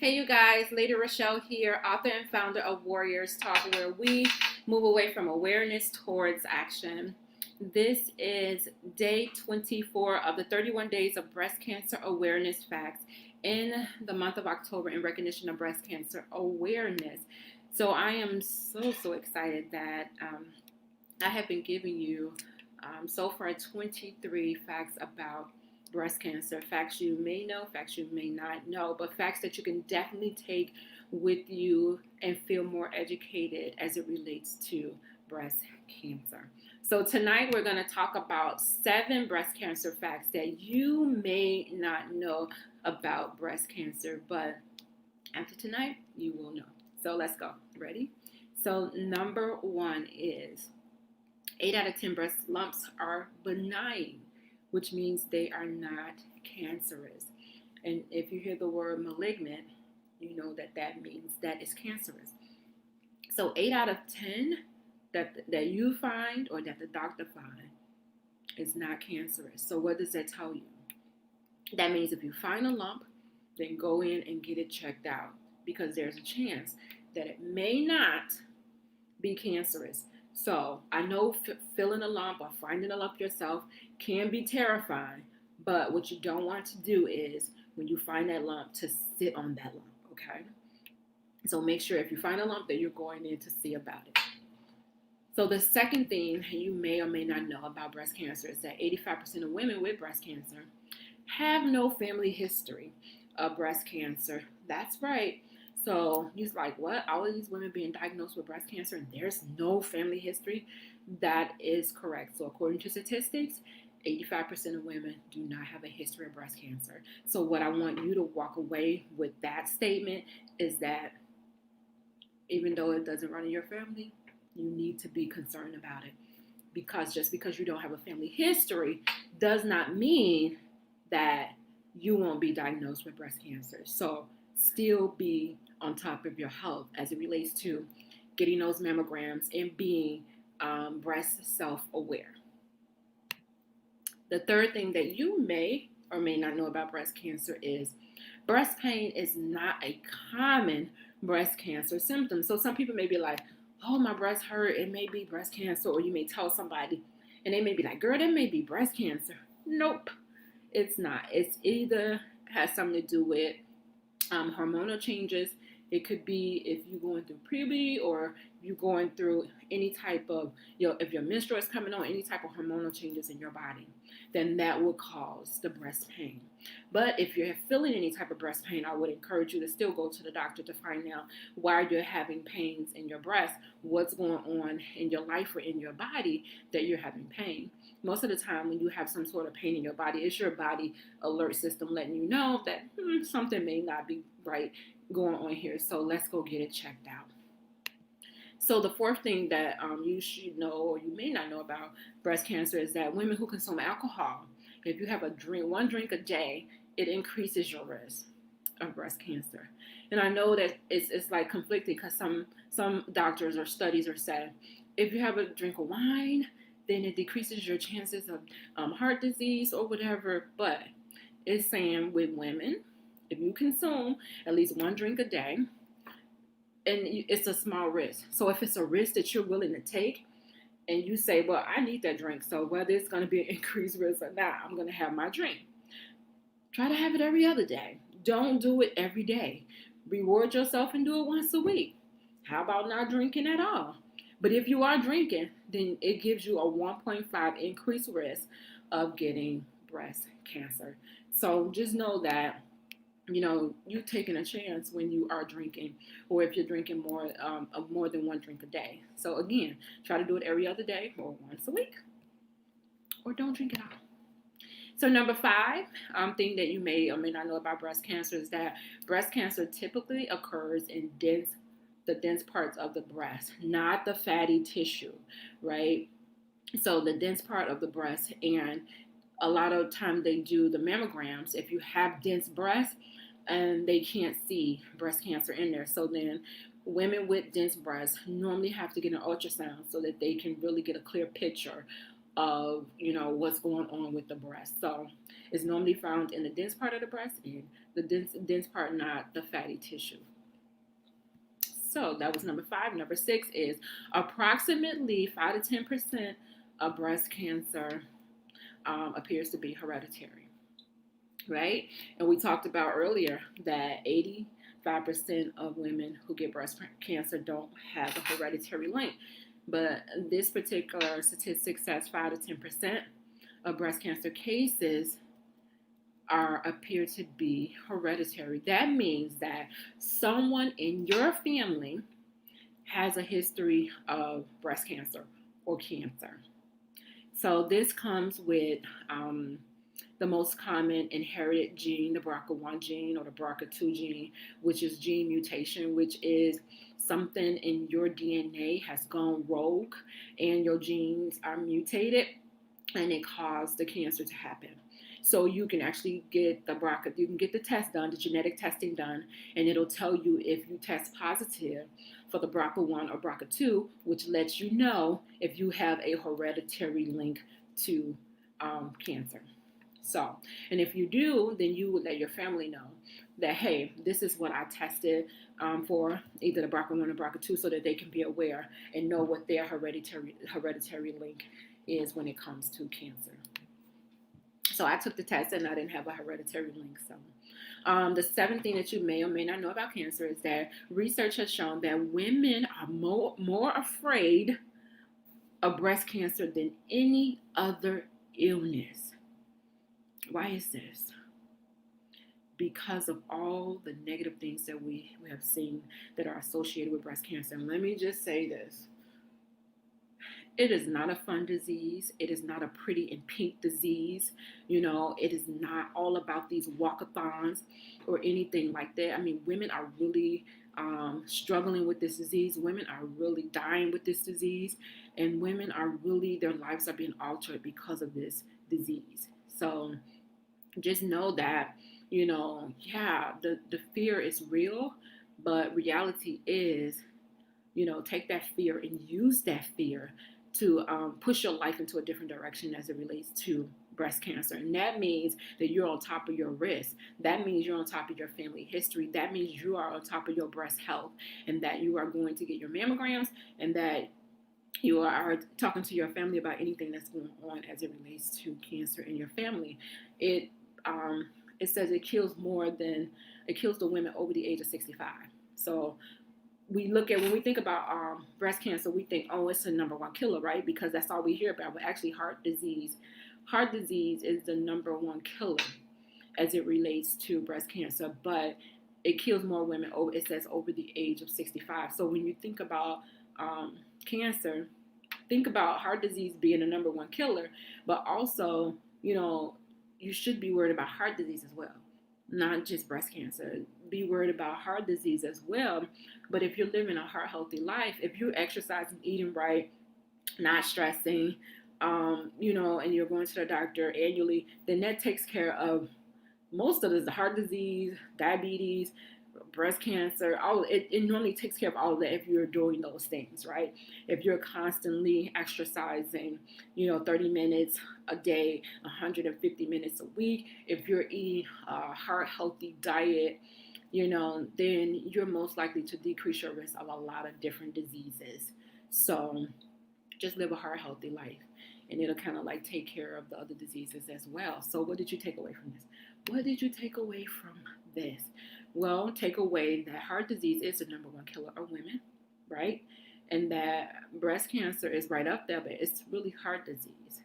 Hey you guys, Lady Rochelle here, author and founder of Warriors Talk, where we move away from awareness towards action. This is day 24 of the 31 Days of Breast Cancer Awareness Facts in the month of October in recognition of breast cancer awareness. So I am so excited that I have been giving you so far 23 facts about breast cancer. Facts you may know, facts you may not know, but facts that you can definitely take with you and feel more educated as it relates to breast cancer. So tonight we're going to talk about 7 breast cancer facts that you may not know about breast cancer, but after tonight you will know. So let's go. Ready? So number 1 is 8 out of 10 breast lumps are benign, which means they are not cancerous. And if you hear the word malignant, you know that means that it's cancerous. So 8 out of 10 that you find or that the doctor finds is not cancerous. So what does that tell you? That means if you find a lump, then go in and get it checked out, because there's a chance that it may not be cancerous. So I know feeling a lump or finding a lump yourself can be terrifying, but what you don't want to do is when you find that lump to sit on that lump, okay? So make sure if you find a lump that you're going in to see about it. So the second thing you may or may not know about breast cancer is that 85% of women with breast cancer have no family history of breast cancer. That's right. So he's like, what? All of these women being diagnosed with breast cancer and there's no family history? That is correct. So according to statistics, 85% of women do not have a history of breast cancer. So what I want you to walk away with that statement is that even though it doesn't run in your family, you need to be concerned about it. Because just because you don't have a family history does not mean that you won't be diagnosed with breast cancer. So still be on top of your health as it relates to getting those mammograms and being breast self-aware. The third thing that you may or may not know about breast cancer is breast pain is not a common breast cancer symptom. So some people may be like, oh, my breast hurt, it may be breast cancer. Or you may tell somebody and they may be like, girl, that may be breast cancer. Nope, it's not. It's either has something to do with hormonal changes. It could be if you're going through puberty or you're going through any type of, if your menstrual is coming on, any type of hormonal changes in your body, then that will cause the breast pain. But if you're feeling any type of breast pain, I would encourage you to still go to the doctor to find out why you're having pains in your breast, what's going on in your life or in your body that you're having pain. Most of the time when you have some sort of pain in your body, it's your body alert system letting you know that something may not be right going on here. So let's go get it checked out. So the fourth thing that you should know or you may not know about breast cancer is that women who consume alcohol, if you have one drink a day, it increases your risk of breast cancer. And I know that it's like conflicting because some doctors or studies are saying if you have a drink of wine, then it decreases your chances of heart disease or whatever. But it's saying with women, if you consume at least one drink a day, and it's a small risk. So if it's a risk that you're willing to take, and you say, well, I need that drink, so whether it's going to be an increased risk or not, I'm going to have my drink. Try to have it every other day. Don't do it every day. Reward yourself and do it once a week. How about not drinking at all? But if you are drinking, then it gives you a 1.5 increased risk of getting breast cancer. So just know that you're taking a chance when you are drinking, or if you're drinking more than one drink a day. So again, try to do it every other day or once a week, or don't drink at all. So number 5 thing that you may or may not know about breast cancer is that breast cancer typically occurs in the dense parts of the breast, not the fatty tissue, right? So the dense part of the breast, and a lot of time they do the mammograms if you have dense breasts and they can't see breast cancer in there. So then women with dense breasts normally have to get an ultrasound so that they can really get a clear picture of, what's going on with the breast. So it's normally found in the dense part of the breast and the dense part, not the fatty tissue. So that was number 5. Number 6 is approximately 5 to 10% of breast cancer appears to be hereditary, right? And we talked about earlier that 85% of women who get breast cancer don't have a hereditary link. But this particular statistic says 5 to 10% of breast cancer cases appear to be hereditary. That means that someone in your family has a history of breast cancer or cancer. So this comes with the most common inherited gene, the BRCA1 gene or the BRCA2 gene, which is gene mutation, which is something in your DNA has gone rogue and your genes are mutated and it caused the cancer to happen. So you can actually get the BRCA, you can get the test done, the genetic testing done, and it'll tell you if you test positive for the BRCA1 or BRCA2, which lets you know if you have a hereditary link to cancer. So, and if you do, then you would let your family know that, hey, this is what I tested for either the BRCA1 or BRCA2, so that they can be aware and know what their hereditary link is when it comes to cancer. So I took the test and I didn't have a hereditary link. So the 7th thing that you may or may not know about cancer is that research has shown that women are more afraid of breast cancer than any other illness. Why is this? Because of all the negative things that we have seen that are associated with breast cancer. And let me just say this. It is not a fun disease. It is not a pretty and pink disease. It is not all about these walkathons or anything like that. I mean, women are really struggling with this disease. Women are really dying with this disease. And women are really, their lives are being altered because of this disease. So just know that, the fear is real, but reality is, take that fear and use that fear to push your life into a different direction as it relates to breast cancer. And that means that you're on top of your risk. That means you're on top of your family history. That means you are on top of your breast health, and that you are going to get your mammograms, and that you are talking to your family about anything that's going on as it relates to cancer in your family. It says it kills the women over the age of 65. So when we think about breast cancer, we think, oh, it's the number 1 killer, right? Because that's all we hear about. But actually, heart disease is the number 1 killer as it relates to breast cancer. But it kills more women over the age of 65. So when you think about cancer, think about heart disease being the number 1 killer, but also, you should be worried about heart disease as well, not just breast cancer. Be worried about heart disease as well. But if you're living a heart healthy life, if you're exercising, eating right, not stressing, and you're going to the doctor annually, then that takes care of most of the heart disease, diabetes, breast cancer, all it normally takes care of all of that if you're doing those things, right? If you're constantly exercising, 30 minutes a day, 150 minutes a week, if you're eating a heart healthy diet, then you're most likely to decrease your risk of a lot of different diseases. So just live a heart healthy life, and it'll kind of like take care of the other diseases as well. So what did you take away from this? What did you take away from this? Well, take away that heart disease is the number 1 killer of women, right? And that breast cancer is right up there, but it's really heart disease.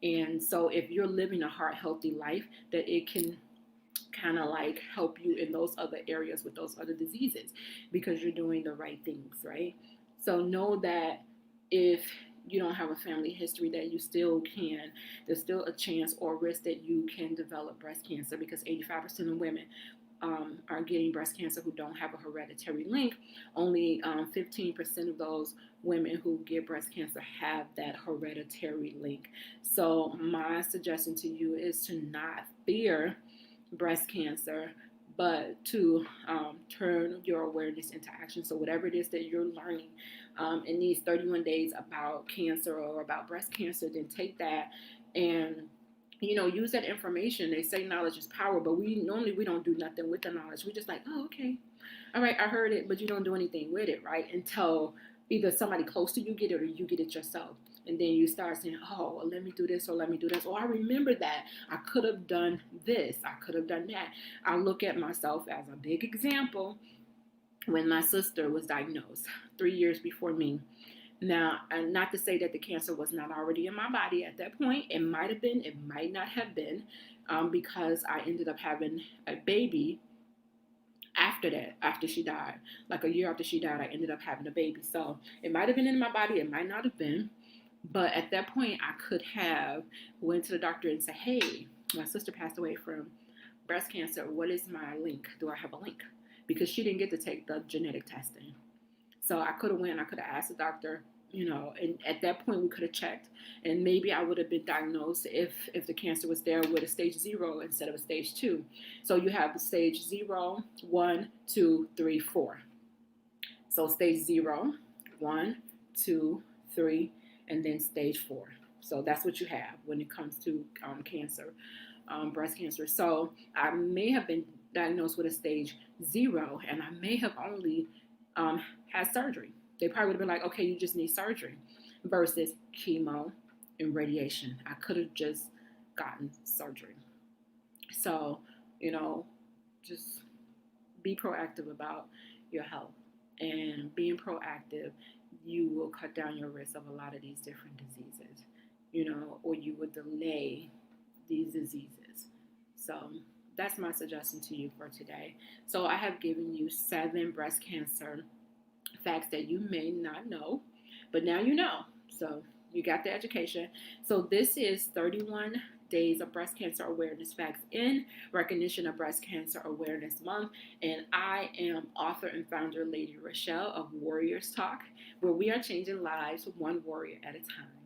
And so if you're living a heart healthy life, that it can kind of like help you in those other areas with those other diseases because you're doing the right things, right? So know that if you don't have a family history, that you still can, there's still a chance or risk that you can develop breast cancer, because 85% of women are getting breast cancer who don't have a hereditary link. Only 15% of those women who get breast cancer have that hereditary link. So my suggestion to you is to not fear breast cancer, but to turn your awareness into action. So whatever it is that you're learning in these 31 days about cancer or about breast cancer, then take that and use that information. They say knowledge is power, but we don't do nothing with the knowledge. We just like, oh, okay, all right, I heard it, but you don't do anything with it, right? Until either somebody close to you get it or you get it yourself. And then you start saying, oh, well, let me do this or let me do this. Or I remember that. I could have done this. I could have done that. I look at myself as a big example when my sister was diagnosed 3 years before me. Now, and not to say that the cancer was not already in my body at that point. It might have been, it might not have been, because I ended up having a baby after that, after she died. Like a year after she died, I ended up having a baby. So it might have been in my body, it might not have been. But at that point, I could have went to the doctor and said, hey, my sister passed away from breast cancer. What is my link? Do I have a link? Because she didn't get to take the genetic testing. So I could have went, I could have asked the doctor, and at that point we could have checked, and maybe I would have been diagnosed if the cancer was there with a stage 0 instead of a stage 2. So you have the stage 0, 1, 2, 3, 4. So stage 0, 1, 2, 3, and then stage 4. So that's what you have when it comes to cancer, breast cancer. So I may have been diagnosed with a stage 0, and I may have only had surgery. They probably would have been like, okay, you just need surgery versus chemo and radiation. I could have just gotten surgery. So, just be proactive about your health. And being proactive, you will cut down your risk of a lot of these different diseases, or you would delay these diseases. So that's my suggestion to you for today. So I have given you 7 breast cancer facts that you may not know, but now you know. So you got the education. So this is 31 days of breast cancer awareness facts in recognition of Breast Cancer Awareness Month. And I am author and founder Lady Rochelle of Warriors Talk, where we are changing lives one warrior at a time.